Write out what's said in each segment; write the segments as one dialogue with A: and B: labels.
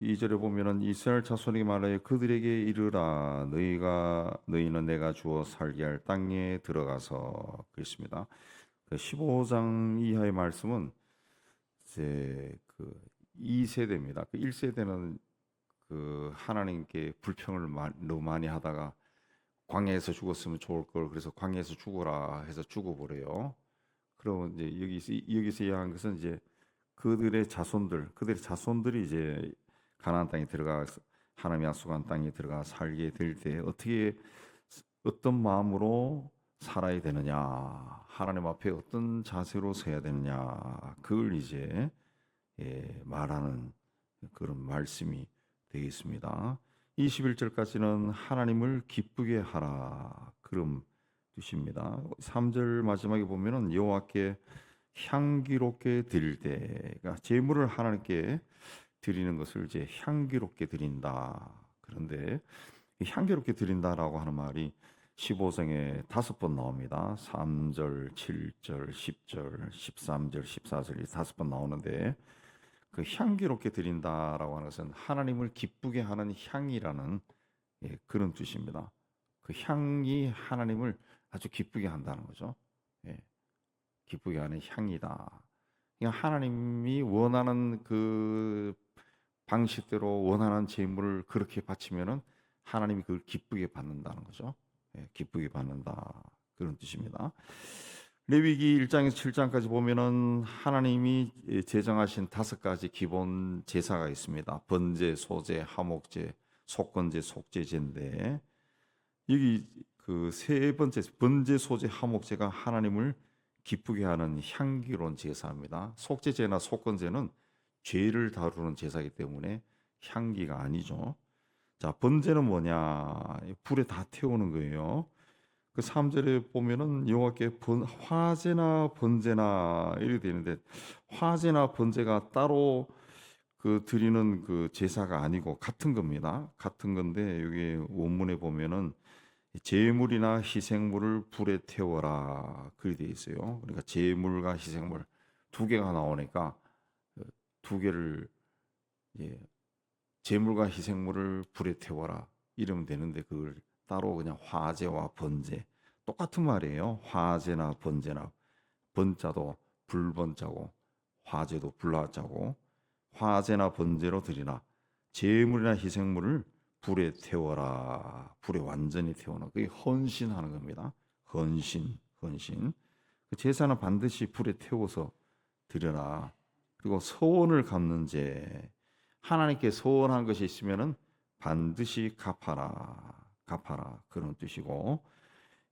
A: 2절에 보면은 이스라엘 자손에게 말하여 그들에게 이르라 너희는 내가 주어 살게 할 땅에 들어가서 그랬습니다. 그 15장 이하의 말씀은 이제 그 2세대입니다. 그 1세대는 그 하나님께 불평을 너무 많이 하다가 광야에서 죽었으면 좋을 걸 그래서 광야에서 죽어라 해서 죽어버려요. 그러면 이제 여기서 이야기한 것은 이제 그들의 자손들이 이제 가나안 땅에 들어가 하나님 약속한 땅에 들어가 살게 될 때 어떻게 어떤 마음으로 살아야 되느냐, 하나님 앞에 어떤 자세로 서야 되느냐, 그걸 이제 말하는 그런 말씀이 되겠습니다. 21절까지는 하나님을 기쁘게 하라 그런 뜻입니다. 3절 마지막에 보면은 여호와께 향기롭게 드릴 때가 제물을 하나님께 드리는 것을 이제 향기롭게 드린다. 그런데 향기롭게 드린다라고 하는 말이 15장에 5번 나옵니다. 3절, 7절, 10절, 13절, 14절이 5번 나오는데 그 향기롭게 드린다라고 하는 것은 하나님을 기쁘게 하는 향이라는 그런 뜻입니다. 그 향이 하나님을 아주 기쁘게 한다는 거죠. 예, 기쁘게 하는 향이다. 그러니까 하나님이 원하는 그 방식대로 원하는 제물을 그렇게 바치면은 하나님이 그걸 기쁘게 받는다는 거죠. 기쁘게 받는다 그런 뜻입니다. 레위기 1장에서 7장까지 보면은 하나님이 제정하신 5가지 기본 제사가 있습니다. 번제, 소제, 화목제, 속건제, 속죄제인데 여기 그 세 번째 번제, 소제, 화목제가 하나님을 기쁘게 하는 향기로운 제사입니다. 속죄제나 속건제는 죄를 다루는 제사이기 때문에 향기가 아니죠. 자, 번제는 뭐냐? 불에 다 태우는 거예요. 그 3절에 보면은 여호와께 화제나 번제나 이렇게 되는데 화제나 번제가 따로 그 드리는 그 제사가 아니고 같은 겁니다. 같은 건데 여기 원문에 보면은 제물이나 희생물을 불에 태워라 그렇게 돼 있어요. 그러니까 제물과 희생물 두 개가 나오니까 두 개를 예, 제물과 희생물을 불에 태워라 이러면 되는데 그걸 따로 그냥 화제와 번제 똑같은 말이에요. 화제나 번제나 번자도 불번자고 화제도 불화자고 화제나 번제로 드리나 제물이나 희생물을 불에 태워라. 불에 완전히 태워라. 그게 헌신하는 겁니다. 헌신. 그 제사는 반드시 불에 태워서 드려라. 그리고 서원을 갚는 제 하나님께 서원한 것이 있으면은 반드시 갚아라 그런 뜻이고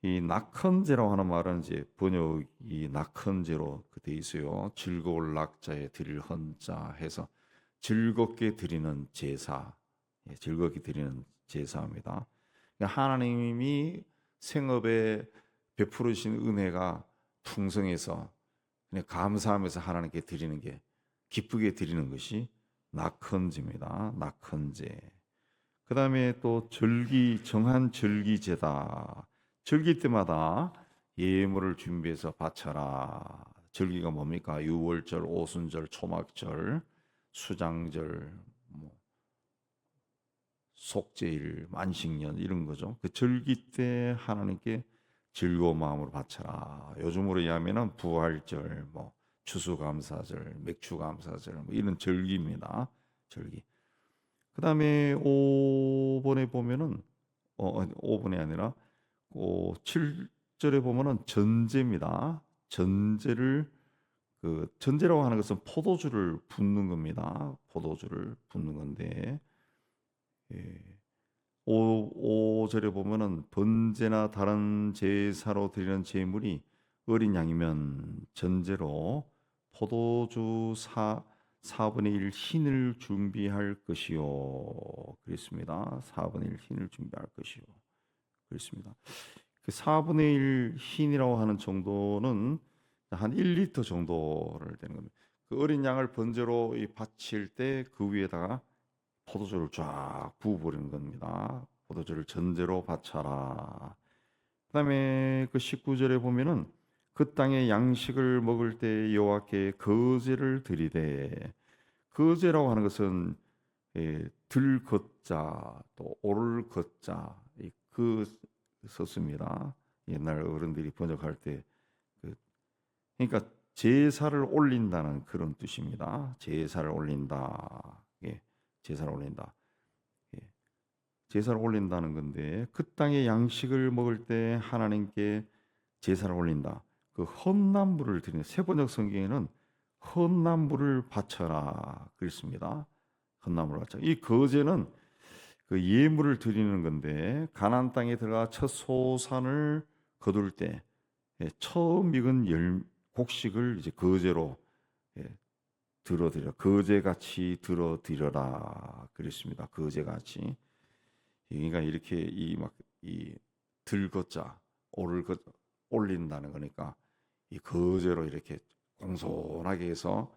A: 이 낙헌제라고 하는 말은 이제 번역이 낙헌제로 돼 있어요. 즐거울 낙자에 드릴 헌자 해서 즐겁게 드리는 제사, 즐겁게 드리는 제사입니다. 그러니까 하나님이 생업에 베푸르신 은혜가 풍성해서 그냥 감사하면서 하나님께 드리는 게 기쁘게 드리는 것이 낙헌제입니다. 낙헌제. 그 다음에 또 정한 절기제다. 절기 때마다 예물을 준비해서 바쳐라. 절기가 뭡니까? 유월절, 오순절, 초막절, 수장절, 뭐 속죄일, 만식년 이런 거죠. 그 절기 때 하나님께 즐거운 마음으로 바쳐라. 요즘으로 이야기하면은 부활절, 뭐 추수감사절, 맥추감사절 뭐 이런 절기입니다. 절기. 그다음에 5번에 보면은 5번이 아니라 7절에 보면은 전제입니다. 전제라고 하는 것은 포도주를 붓는 겁니다. 포도주를 붓는 건데 5절에 보면은 번제나 다른 제사로 드리는 제물이 어린 양이면 전제로 포도주 4분의 1 흰을 준비할 것이요. 그랬습니다. 4분의 1 흰을 준비할 것이요. 그랬습니다. 그 4분의 1 흰이라고 하는 정도는 한 1리터 정도를 되는 겁니다. 그 어린 양을 번제로 바칠 때 그 위에다가 포도주를 쫙 부어버리는 겁니다. 포도주를 전제로 바쳐라. 그다음에 그 19절에 보면은 그 땅의 양식을 먹을 때 여호와께 거제를 드리되 거제라고 하는 것은 들걷자 또 오를 걷자 그 썼습니다. 옛날 어른들이 번역할 때 그, 그러니까 제사를 올린다는 그런 뜻입니다. 제사를 올린다. 예, 제사를 올린다. 예, 제사를 올린다는 건데 그 땅의 양식을 먹을 때 하나님께 제사를 올린다. 그 헌난물을 드리는 세번역 성경에는 헌난물을 바쳐라 그랬습니다. 헌나물을 바쳐. 이 거제는 그 예물을 드리는 건데 가나안 땅에 들어가 첫 소산을 거둘 때 처음 익은 곡식을 이제 거제로 들어드려 거제같이 들어드려라 그랬습니다. 거제같이. 그러니까 이렇게 이 들걷자 오를 올린다는 거니까 이 거제로 이렇게 공손하게 해서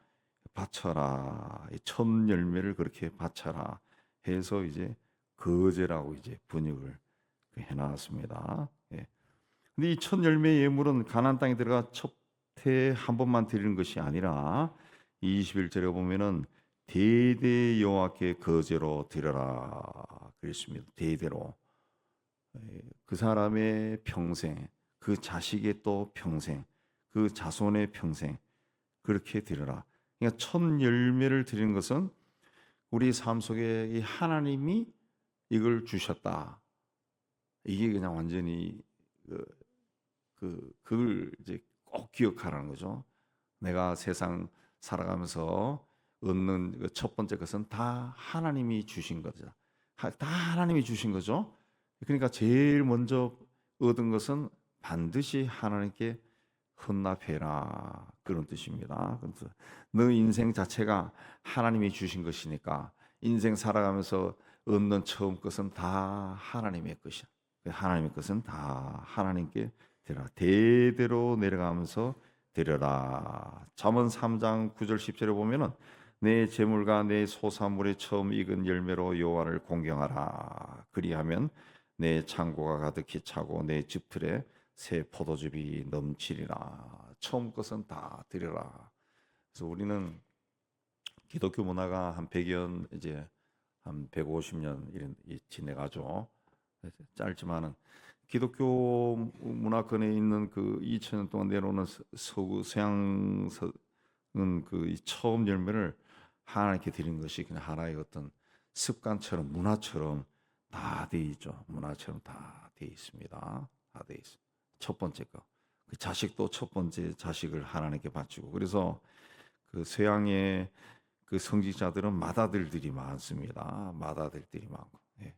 A: 바쳐라. 첫 열매를 그렇게 바쳐라 해서 이제 거제라고 이제 번역을 해놨습니다. 예. 근데 이 첫 열매 예물은 가나안 땅에 들어가 첫 해 한 번만 드리는 것이 아니라 21절에 보면은 대대 여호와께 거제로 드려라 그랬습니다. 대대로 그 사람의 평생, 그 자식의 또 평생, 그 자손의 평생 그렇게 드려라. 그러니까 첫 열매를 드리는 것은 우리 삶 속에 이 하나님이 이걸 주셨다. 이게 그냥 완전히 그걸 이제 꼭 기억하라는 거죠. 내가 세상 살아가면서 얻는 그 첫 번째 것은 다 하나님이 주신 거죠. 다 하나님이 주신 거죠. 그러니까 제일 먼저 얻은 것은 반드시 하나님께 헌납해라 그런 뜻입니다. 그래서 너 인생 자체가 하나님이 주신 것이니까 인생 살아가면서 얻는 처음 것은 다 하나님의 것이야. 하나님의 것은 다 하나님께 드려라. 대대로 내려가면서 드려라. 잠언 3장 9절 10절에 보면은 내 재물과 내 소산물의 처음 익은 열매로 여호와를 공경하라. 그리하면 내 창고가 가득히 차고 내 집틀에 새 포도즙이 넘치리라. 처음 것은 다 드려라. 그래서 우리는 기독교 문화가 한 100년 이제 한 150년 이런 지내가죠. 짧지만은 기독교 문화권에 있는 그 2000년 동안 내려오는 서구 서양은 그 처음 열매를 하나님께 드린 것이 그냥 하나의 어떤 습관처럼 문화처럼 다 돼 있죠. 문화처럼 다 돼 있습니다. 다 돼 있어. 첫 번째 거. 그 자식도 첫 번째 자식을 하나님께 바치고 그래서 그 서양의 그 성직자들은 맏아들들이 많습니다. 맏아들들이 많고 예.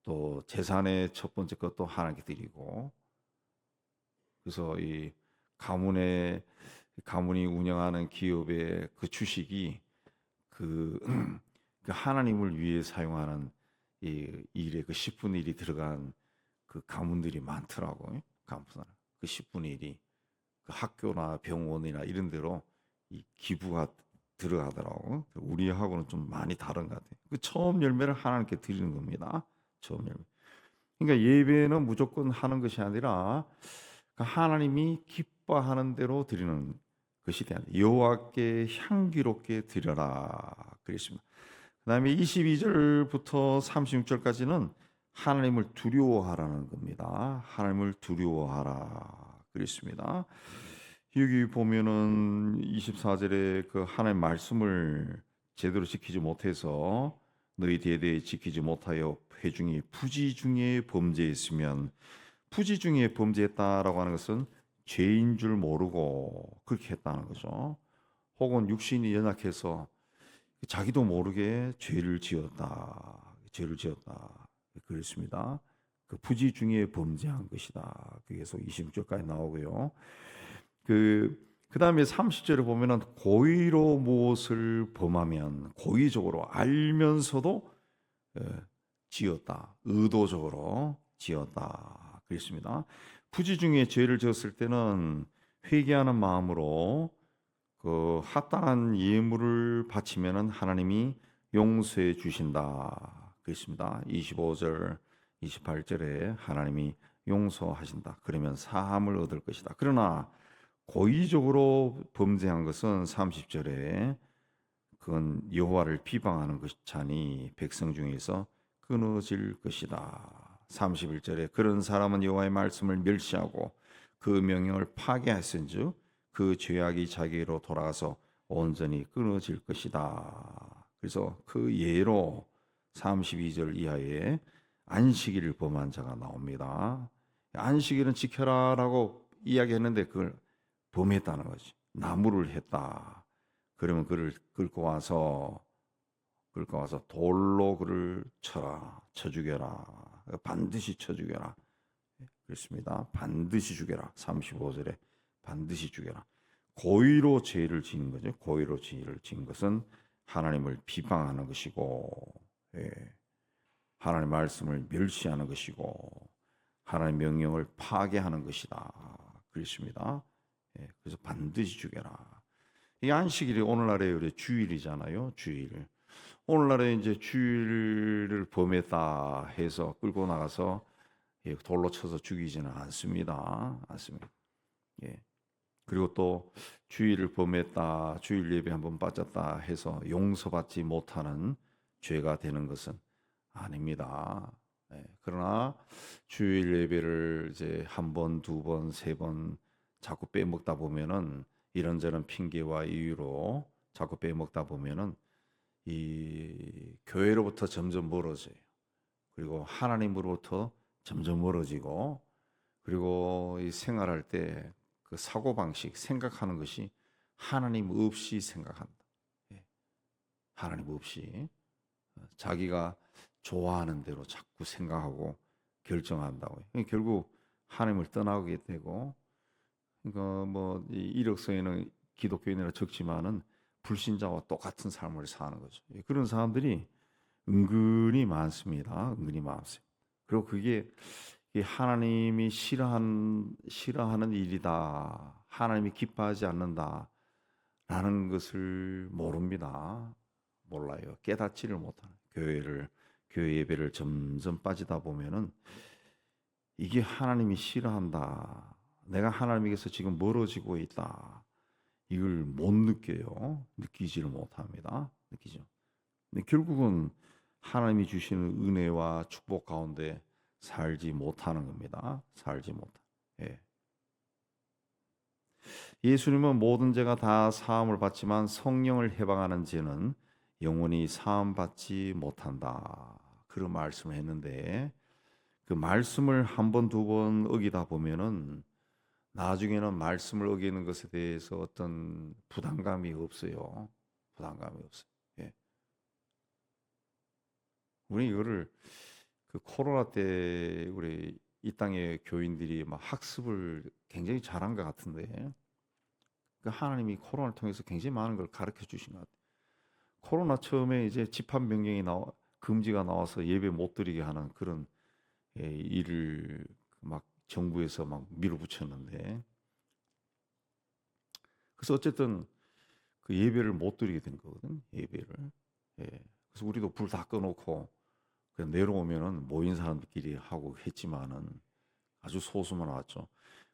A: 또 재산의 첫 번째 것도 하나님께 드리고 그래서 이 가문이 운영하는 기업의 그 주식이 그, 그 하나님을 위해 사용하는 이 일에 그 10분의 1이 들어간 그 가문들이 많더라고요. 그 10분의 1이 그 학교나 병원이나 이런 데로 이 기부가 들어가더라고. 우리하고는 좀 많이 다른 것 같아요. 그 처음 열매를 하나님께 드리는 겁니다. 처음 열매. 그러니까 예배는 무조건 하는 것이 아니라 하나님이 기뻐하는 대로 드리는 것이 돼야 돼. 여호와께 향기롭게 드려라 그랬습니다. 그다음에 22절부터 36절까지는 하나님을 두려워하라는 겁니다. 하나님을 두려워하라 그랬습니다. 여기 보면은 24절에 그 하나님 말씀을 제대로 지키지 못해서 너희 대대에 지키지 못하여 회중이 부지 중에 범죄했으면 부지 중에 범죄했다라고 하는 것은 죄인 줄 모르고 그렇게 했다는 거죠. 혹은 육신이 연약해서 자기도 모르게 죄를 지었다. 그랬습니다. 그 부지 중에 범죄한 것이다. 그래서 26절까지 나오고요. 그다음에 30절에 보면은 고의로 무엇을 범하면 고의적으로 알면서도 지었다. 의도적으로 지었다. 그랬습니다. 부지 중에 죄를 지었을 때는 회개하는 마음으로 그 합당한 예물을 바치면은 하나님이 용서해 주신다. 그랬습니다. 25절, 28절에 하나님이 용서하신다. 그러면 사함을 얻을 것이다. 그러나 고의적으로 범죄한 것은 30절에 그건 여호와를 비방하는 것이니 백성 중에서 끊어질 것이다. 31절에 그런 사람은 여호와의 말씀을 멸시하고 그 명령을 파괴했은즉 그 죄악이 자기로 돌아가서 온전히 끊어질 것이다. 그래서 그 예로 32절 이하에 안식일을 범한 자가 나옵니다. 안식일은 지켜라라고 이야기했는데 그걸 범했다는 거지. 나무를 했다. 그러면 그를 끌고 와서 돌로 그를 쳐 죽여라. 반드시 쳐 죽여라. 그렇습니다. 반드시 죽여라. 35절에 반드시 죽여라. 고의로 죄를 지은 거죠. 고의로 죄를 지은 것은 하나님을 비방하는 것이고, 예. 하나님 말씀을 멸시하는 것이고, 하나님 명령을 파괴하는 것이다. 그렇습니다. 예. 그래서 반드시 죽여라. 이 안식일이 오늘날의 우리 주일이잖아요. 주일. 오늘날에 이제 주일을 범했다 해서 끌고 나가서 돌로 쳐서 죽이지는 않습니다. 않습니다. 예. 그리고 또 주일을 범했다, 주일 예배 한번 빠졌다 해서 용서받지 못하는 죄가 되는 것은 아닙니다. 예. 그러나 주일 예배를 이제 한 번, 두 번, 세 번 자꾸 빼먹다 보면은 이런저런 핑계와 이유로 자꾸 빼먹다 보면은 이 교회로부터 점점 멀어져요. 그리고 하나님으로부터 점점 멀어지고, 그리고 이 생활할 때 그 사고 방식, 생각하는 것이 하나님 없이 생각한다. 예. 하나님 없이 자기가 좋아하는 대로 자꾸 생각하고 결정한다고요. 결국 하나님을 떠나게 되고, 그러니까 뭐 이력서에는 기독교인이라 적지만은 불신자와 똑같은 삶을 사는 거죠. 그런 사람들이 은근히 많습니다. 은근히 많습니다. 그리고 그게 하나님이 싫어하는 일이다. 하나님이 기뻐하지 않는다라는 것을 모릅니다. 몰라요. 깨닫지를 못하는 교회 예배를 점점 빠지다 보면은 이게 하나님이 싫어한다. 내가 하나님에게서 지금 멀어지고 있다. 이걸 못 느껴요. 느끼지를 못합니다. 느끼죠. 근데 결국은 하나님이 주시는 은혜와 축복 가운데 살지 못하는 겁니다. 살지 못하. 예. 예수님은 모든 죄가 다 사함을 받지만 성령을 해방하는 죄는 영원히 사함 받지 못한다. 그런 말씀을 했는데 그 말씀을 한 번, 두 번 어기다 보면은 나중에는 말씀을 어기는 것에 대해서 어떤 부담감이 없어요. 부담감이 없어요. 예. 우리 이거를 그 코로나 때 우리 이 땅의 교인들이 막 학습을 굉장히 잘한 것 같은데 그 하나님이 코로나를 통해서 굉장히 많은 걸 가르쳐 주신 것 같아요. 코로나 처음에 이제 집합 명령이 금지가 나와서 예배 못 드리게 하는 그런 일을 막 정부에서 막 밀어붙였는데 그래서 어쨌든 그 예배를 못 드리게 된 거거든. 예배를. 예. 그래서 우리도 불 다 꺼놓고 그냥 내려오면은 모인 사람들끼리 하고 했지만은 아주 소수만 왔죠.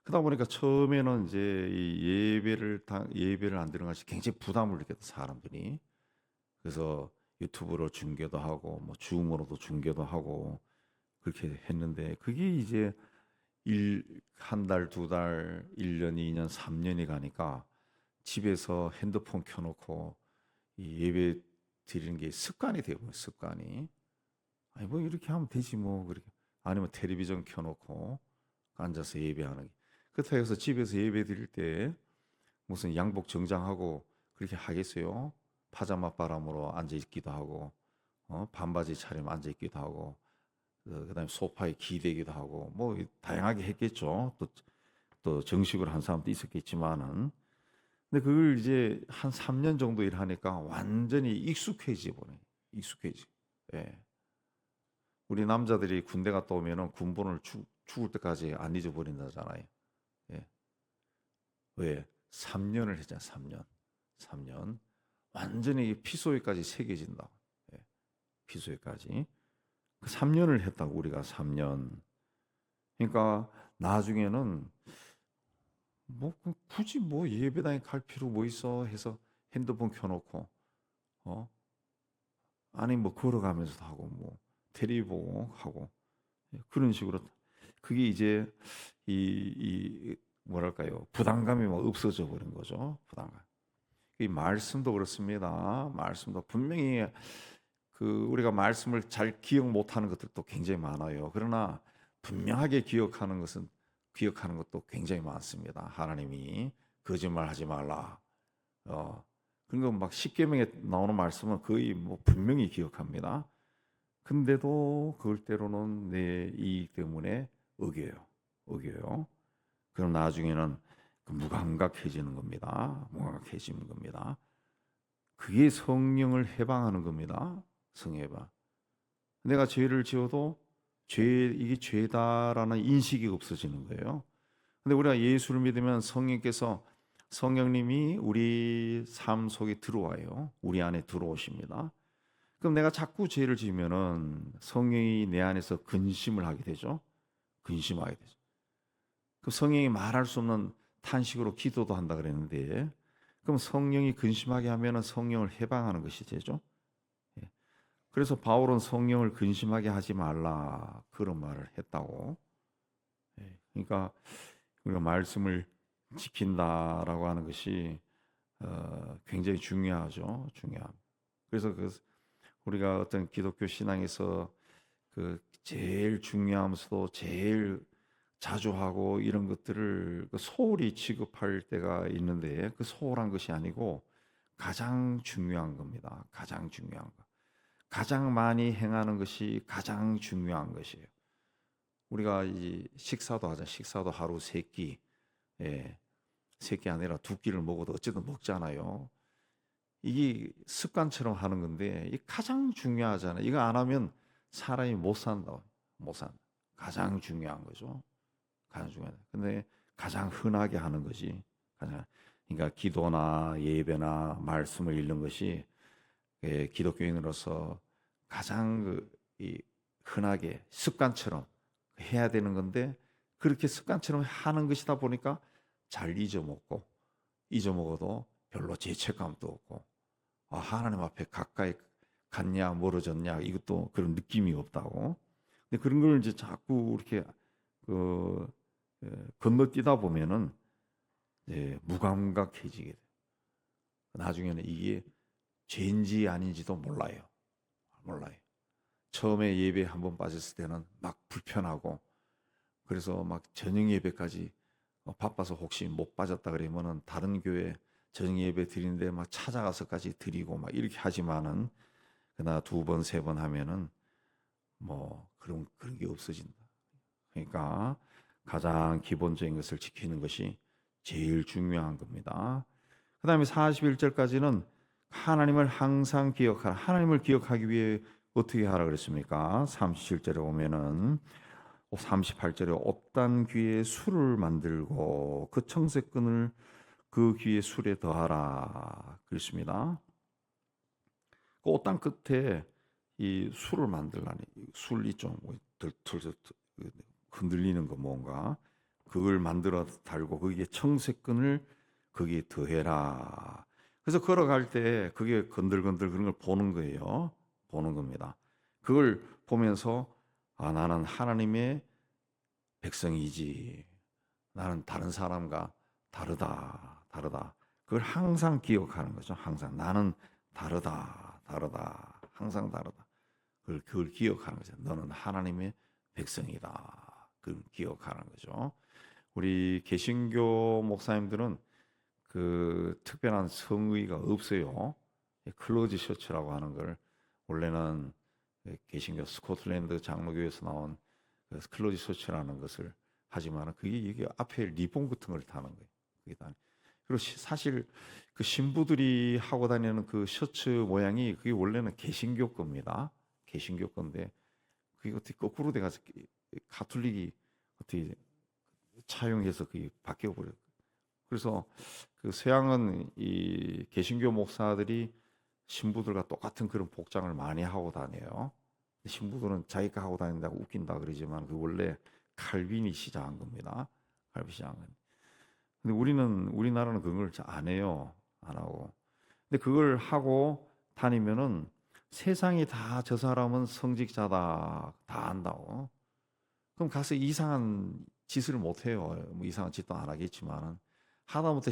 A: 그러다 보니까 처음에는 이제 이 예배를 안 드리는 것이 굉장히 부담을 느꼈던 사람들이. 그래서 유튜브로 중계도 하고 뭐 줌으로도 중계도 하고 그렇게 했는데 그게 이제 한 달, 두 달, 1년, 2년, 3년이 가니까 집에서 핸드폰 켜놓고 이 예배 드리는 게 습관이 되고 습관이. 아니 뭐 이렇게 하면 되지 뭐 그렇게 아니면 텔레비전 켜놓고 앉아서 예배하는 게 그렇다고 해서 집에서 예배 드릴 때 무슨 양복 정장하고 그렇게 하겠어요? 파자마 바람으로 앉아 있기도 하고 반바지 차림 앉아 있기도 하고 그다음에 소파에 기대기도 하고 뭐 다양하게 했겠죠. 또 정식으로 한 사람도 있었겠지만은 근데 그걸 이제 한 3년 정도 일하니까 완전히 익숙해지 보네. 익숙해지. 예. 우리 남자들이 군대 갔다 오면은 군번을 죽을 때까지 안 잊어버린다잖아요. 예. 왜? 3년을 했잖아. 3년. 3년. 완전히 피소에까지 새겨진다. 예. 피소에까지. 3년을 했다고 우리가 3년. 그러니까 나중에는 뭐 굳이 뭐 예배당에 갈 필요 뭐 있어 해서 핸드폰 켜놓고 어? 아니 뭐 걸어가면서도 하고 뭐 테레비 보고 하고 그런 식으로 그게 이제 이 뭐랄까요 부담감이 막 없어져 버린 거죠. 부담감. 이 말씀도 그렇습니다. 말씀도 분명히 우리가 말씀을 잘 기억 못하는 것들도 굉장히 많아요. 그러나 분명하게 기억하는 것도 굉장히 많습니다. 하나님이 거짓말하지 말라. 어, 그런 거 막 십계명에 나오는 말씀은 거의 뭐 분명히 기억합니다. 근데도 그걸 때로는 내 이익 때문에 어겨요. 어겨요. 그럼 나중에는 무감각해지는 겁니다. 무감각해지는 겁니다. 그게 성령을 해방하는 겁니다. 성해방. 내가 죄를 지어도 이게 죄다라는 인식이 없어지는 거예요. 근데 우리가 예수를 믿으면 성령님이 우리 삶 속에 들어와요. 우리 안에 들어오십니다. 그럼 내가 자꾸 죄를 지으면은 성령이 내 안에서 근심을 하게 되죠. 근심하게 되죠. 그 성령이 말할 수 없는 탄식으로 기도도 한다 그랬는데, 그럼 성령이 근심하게 하면은 성령을 해방하는 것이 되죠. 예. 그래서 바울은 성령을 근심하게 하지 말라 그런 말을 했다고. 예. 그러니까 우리가 말씀을 지킨다라고 하는 것이 굉장히 중요하죠. 중요합니다. 그래서 우리가 어떤 기독교 신앙에서 제일 중요하면서도 제일 자주 하고 이런 것들을 소홀히 취급할 때가 있는데 그 소홀한 것이 아니고 가장 중요한 겁니다. 가장 중요한 거. 가장 많이 행하는 것이 가장 중요한 것이에요. 우리가 이 식사도 하자. 식사도 하루 세 끼. 예. 세 끼 아니라 두 끼를 먹어도 어쨌든 먹잖아요. 이게 습관처럼 하는 건데 이 가장 중요하잖아요. 이거 안 하면 사람이 못 산다. 못 산다. 가장 중요한 거죠. 가장 중요하다. 근데 가장 흔하게 하는 것이 그러니까 기도나 예배나 말씀을 읽는 것이 기독교인으로서 가장 이 흔하게 습관처럼 해야 되는 건데 그렇게 습관처럼 하는 것이다 보니까 잘 잊어먹어도 별로 죄책감도 없고 하나님 앞에 가까이 갔냐 멀어졌냐 이것도 그런 느낌이 없다고. 근데 그런 걸 이제 자꾸 이렇게 건너뛰다 보면은 무감각해지게 돼요. 나중에는 이게 죄인지 아닌지도 몰라요. 몰라요. 처음에 예배 한번 빠졌을 때는 막 불편하고 그래서 막 저녁 예배까지 바빠서 혹시 못 빠졌다 그러면은 다른 교회 저녁 예배 드리는데 막 찾아가서까지 드리고 막 이렇게 하지만은 그러나 두 번, 세 번 하면은 뭐 그런 게 없어진다. 그러니까 가장 기본적인 것을 지키는 것이 제일 중요한 겁니다. 그 다음에 41절까지는 하나님을 항상 기억하라. 하나님을 기억하기 위해 어떻게 하라 그랬습니까? 37절에 보면은 38절에 옷단 귀에 술을 만들고 그 청색끈을 그 귀에 술에 더하라 그랬습니다. 그 옷단 끝에 이 술을 만들라니 술이 좀 흔들리는 거 뭔가 그걸 만들어 달고 거기에 청색끈을 거기에 더해라. 그래서 걸어갈 때 그게 건들건들 그런 걸 보는 거예요. 보는 겁니다. 그걸 보면서 나는 하나님의 백성이지. 나는 다른 사람과 다르다. 다르다. 그걸 항상 기억하는 거죠. 항상 나는 다르다. 다르다. 항상 다르다. 그걸 기억하는 거죠. 너는 하나님의 백성이다. 그걸 기억하는 거죠. 우리 개신교 목사님들은 그 특별한 성의가 없어요. 클로즈 셔츠라고 하는 걸 원래는 개신교 스코틀랜드 장로교에서 나온 클로즈 셔츠라는 것을 하지만 그게 이게 앞에 리본 같은 걸 다는 거예요. 그리고 사실 그 신부들이 하고 다니는 그 셔츠 모양이 그게 원래는 개신교 겁니다. 개신교 건데 그게 어떻게 거꾸로 돼가서 가톨릭이 어떻게 차용해서 그게 바뀌어 버렸. 그래서 그 서양은 이 개신교 목사들이 신부들과 똑같은 그런 복장을 많이 하고 다녀요. 신부들은 자기가 하고 다닌다고 웃긴다 그러지만 그 원래 칼빈이 시작한 겁니다. 칼빈이 시작한 건. 근데 우리나라는 그걸 안 해요. 안 하고. 근데 그걸 하고 다니면은 세상이 다 저 사람은 성직자다 다 안다고. 그럼 가서 이상한 짓을 못 해요. 뭐 이상한 짓도 안 하겠지만 하다못해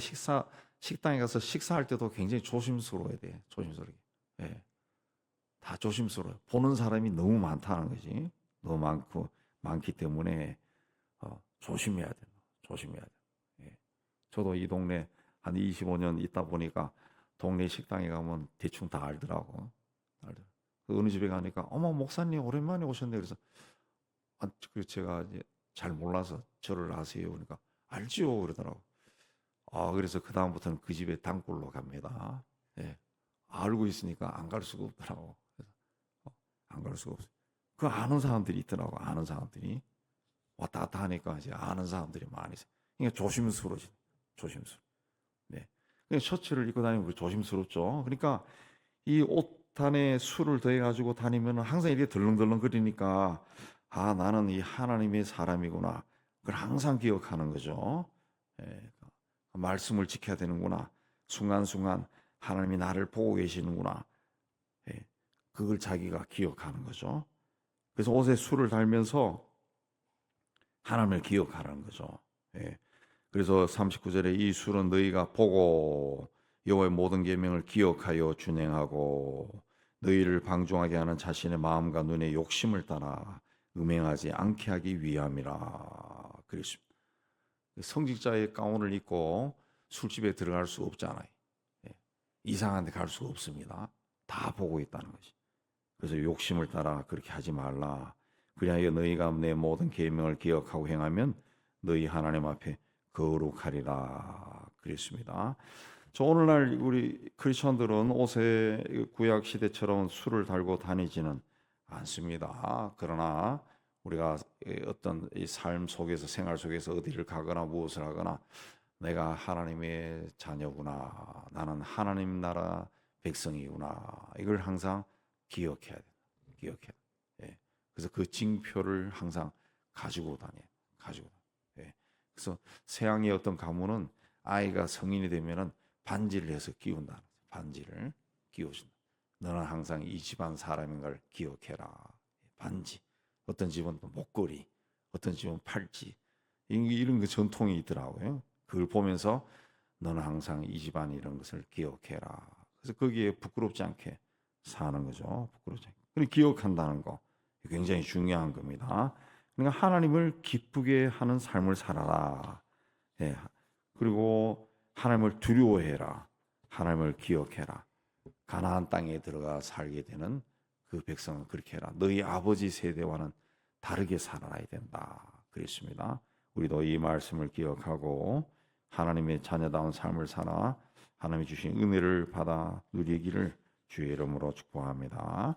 A: 식당에 가서 식사할 때도 굉장히 조심스러워야 돼. 조심스럽게. 예. 다 조심스러워요. 보는 사람이 너무 많다는 거지. 너무 많기 때문에 조심해야 돼. 조심해야 돼. 예. 저도 이 동네 한 25년 있다 보니까 동네 식당에 가면 대충 다 알더라고. 그 어느 집에 가니까 어머 목사님 오랜만에 오셨네. 그래서 제가 이제 잘 몰라서 절을 아세요? 그러니까 알지요 그러더라고. 그래서 그 다음부터는 그 집에 단골로 갑니다. 예. 알고 있으니까 안 갈 수가 없더라고. 그래서 안 갈 수가 없어. 그 아는 사람들이 있더라고. 아는 사람들이 왔다 갔다 하니까 이제 아는 사람들이 많이 있어요. 그러니까 조심스러워지. 조심스러워. 네. 그냥 셔츠를 입고 다니면 조심스럽죠. 그러니까 이 옷단에 술을 더해 가지고 다니면 항상 이렇게 덜렁덜렁거리니까 나는 이 하나님의 사람이구나. 그걸 항상 기억하는 거죠. 예, 말씀을 지켜야 되는구나. 순간순간 하나님이 나를 보고 계시는구나. 예, 그걸 자기가 기억하는 거죠. 그래서 옷에 술을 달면서 하나님을 기억하라는 거죠. 예, 그래서 39절에 이 술은 너희가 보고 여호와의 모든 계명을 기억하여 준행하고 너희를 방종하게 하는 자신의 마음과 눈의 욕심을 따라 음행하지 않게 하기 위함이라 그랬습니다. 성직자의 가운을 입고 술집에 들어갈 수 없잖아요. 예. 이상한 데 갈 수 없습니다. 다 보고 있다는 것이. 그래서 욕심을 따라 그렇게 하지 말라. 그리하여 너희가 내 모든 계명을 기억하고 행하면 너희 하나님 앞에 거룩하리라 그랬습니다. 오늘날 우리 크리스천들은 옷에 구약 시대처럼 술을 달고 다니지는 않습니다. 그러나 우리가 어떤 이 삶 속에서 생활 속에서 어디를 가거나 무엇을 하거나 내가 하나님의 자녀구나. 나는 하나님 나라 백성이구나. 이걸 항상 기억해야 돼. 기억해야 돼. 예. 그래서 그 징표를 항상 가지고 다녀. 가지고 다녀. 예. 그래서 서양의 어떤 가문은 아이가 성인이 되면은 반지를 해서 끼운다. 반지를 끼워준다. 너는 항상 이 집안 사람인 걸 기억해라. 반지. 어떤 집은 목걸이, 어떤 집은 팔찌. 이런 그 전통이 있더라고요. 그걸 보면서 너는 항상 이 집안 이런 것을 기억해라. 그래서 거기에 부끄럽지 않게 사는 거죠. 부끄럽지 않게. 그걸 기억한다는 거 굉장히 중요한 겁니다. 그러니까 하나님을 기쁘게 하는 삶을 살아라. 예. 그리고 하나님을 두려워해라. 하나님을 기억해라. 가나안 땅에 들어가 살게 되는 그 백성은 그렇게 해라. 너희 아버지 세대와는 다르게 살아야 된다. 그랬습니다. 우리도 이 말씀을 기억하고 하나님의 자녀다운 삶을 살아 하나님이 주신 은혜를 받아 누리기를 주의 이름으로 축복합니다.